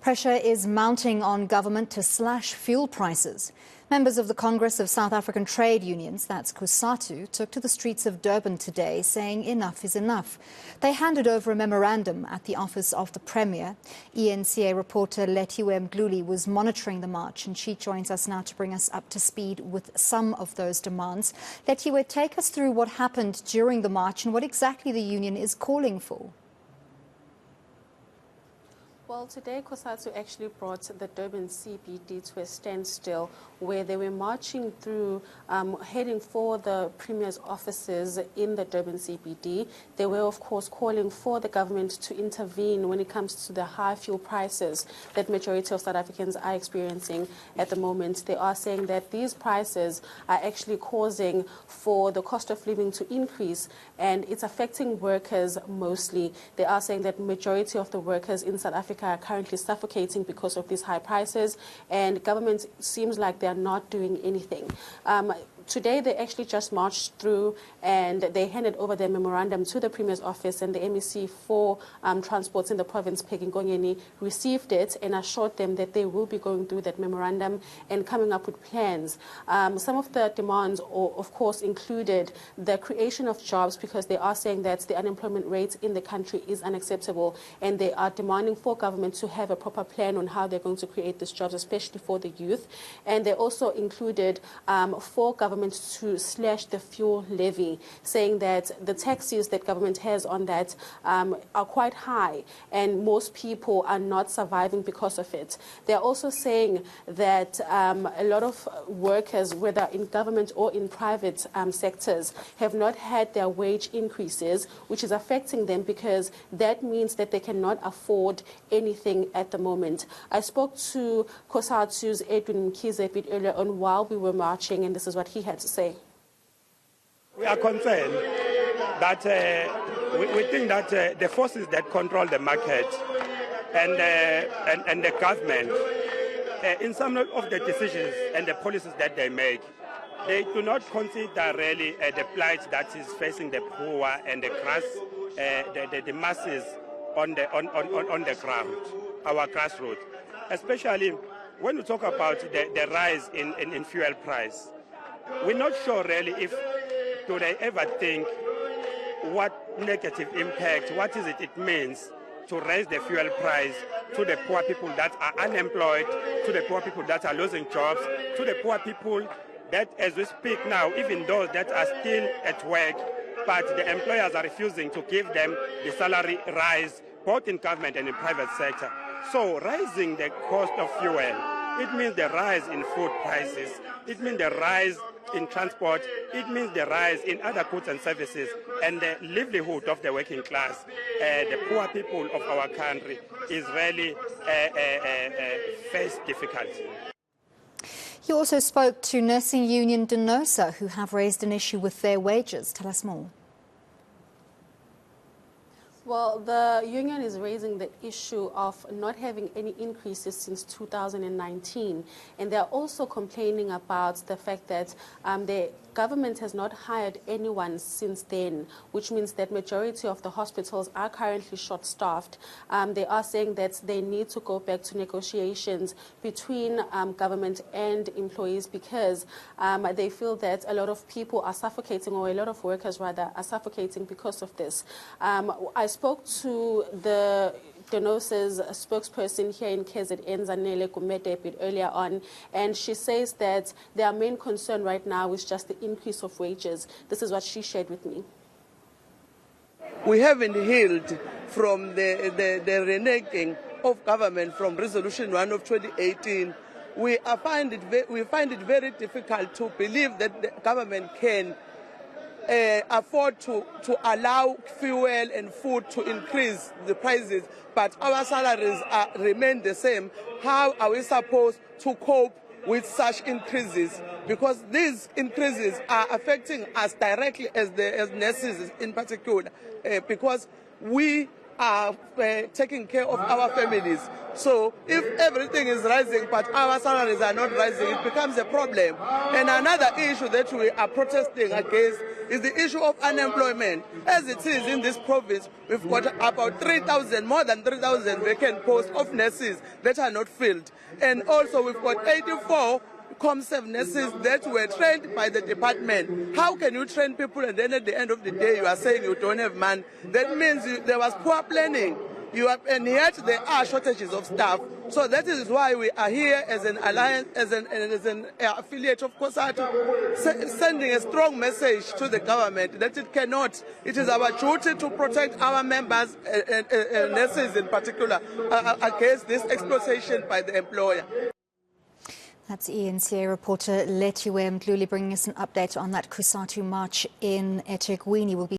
Pressure is mounting on government to slash fuel prices. Members of the Congress of South African Trade Unions, that's Cosatu, took to the streets of Durban today saying enough is enough. They handed over a memorandum at the office of the Premier. eNCA reporter Lethiwe Mgluli was monitoring the march, and she joins us now to bring us up to speed with some of those demands. Lethiwe, take us through what happened during the march and what exactly the union is calling for. Well, today Cosatu actually brought the Durban CBD to a standstill, where they were marching through, heading for the Premier's offices in the Durban CBD. They were, of course, calling for the government to intervene when it comes to the high fuel prices that majority of South Africans are experiencing at the moment. They are saying that these prices are actually causing for the cost of living to increase, and it's affecting workers mostly. They are saying that majority of the workers in South Africa are currently suffocating because of these high prices, and government seems like they are not doing anything. Today, they actually just marched through and they handed over their memorandum to the Premier's office, and the MEC for Transports in the province, Peggy Ngonyeni, received it and assured them that they will be going through that memorandum and coming up with plans. Some of the demands, of course, included the creation of jobs, because they are saying that the unemployment rate in the country is unacceptable, and they are demanding for government to have a proper plan on how they're going to create these jobs, especially for the youth. And they also included for government to slash the fuel levy, saying that the taxes that government has on that are quite high, and most people are not surviving because of it. They're also saying that a lot of workers, whether in government or in private sectors, have not had their wage increases, which is affecting them, because that means that they cannot afford anything at the moment. I spoke to Cosatu's Edwin Mkhize a bit earlier on while we were marching, and this is what he had to say. We are concerned that we think that the forces that control the market and the government, in some of the decisions and the policies that they make, they do not consider really the plight that is facing the poor and the the masses on the ground, our grassroots, especially when we talk about the rise in fuel price. We're not sure really if do they ever think what negative impact, what is it means to raise the fuel price to the poor people that are unemployed, to the poor people that are losing jobs, to the poor people that, as we speak now, even those that are still at work, but the employers are refusing to give them the salary rise, both in government and in private sector. So rising the cost of fuel, it means the rise in food prices, it means the rise in transport, it means the rise in other goods and services, and the livelihood of the working class, the poor people of our country, is really face difficulty. He also spoke to nursing union Denosa, who have raised an issue with their wages. Tell us more. Well, the union is raising the issue of not having any increases since 2019. And they're also complaining about the fact that the government has not hired anyone since then, which means that majority of the hospitals are currently short-staffed. They are saying that they need to go back to negotiations between government and employees, because they feel that a lot of people are suffocating, or a lot of workers rather are suffocating because of this. I spoke to the Denosa's spokesperson here in KZN, Zanele Gumede, a bit earlier on, and she says that their main concern right now is just the increase of wages. This is what she shared with me. We haven't healed from the reneging of government from Resolution 1 of 2018. We find it very difficult to believe that the government can afford to allow fuel and food to increase the prices, but our salaries remain the same. How are we supposed to cope with such increases? Because these increases are affecting us directly as nurses in particular, because we are taking care of our families. So if everything is rising but our salaries are not rising, it becomes a problem. And another issue that we are protesting against is the issue of unemployment. As it is in this province, we've got about 3,000, more than 3,000 vacant posts of nurses that are not filled. And also we've got 84 ComServe nurses that were trained by the department. How can you train people and then at the end of the day you are saying you don't have money? That means there was poor planning. And yet there are shortages of staff. So that is why we are here as an alliance, as an affiliate of Cosatu, sending a strong message to the government that it is our duty to protect our members, nurses in particular, against this exploitation by the employer. That's eNCA reporter Lethiwe Mdluli bringing us an update on that Cosatu march in eThekwini. We'll be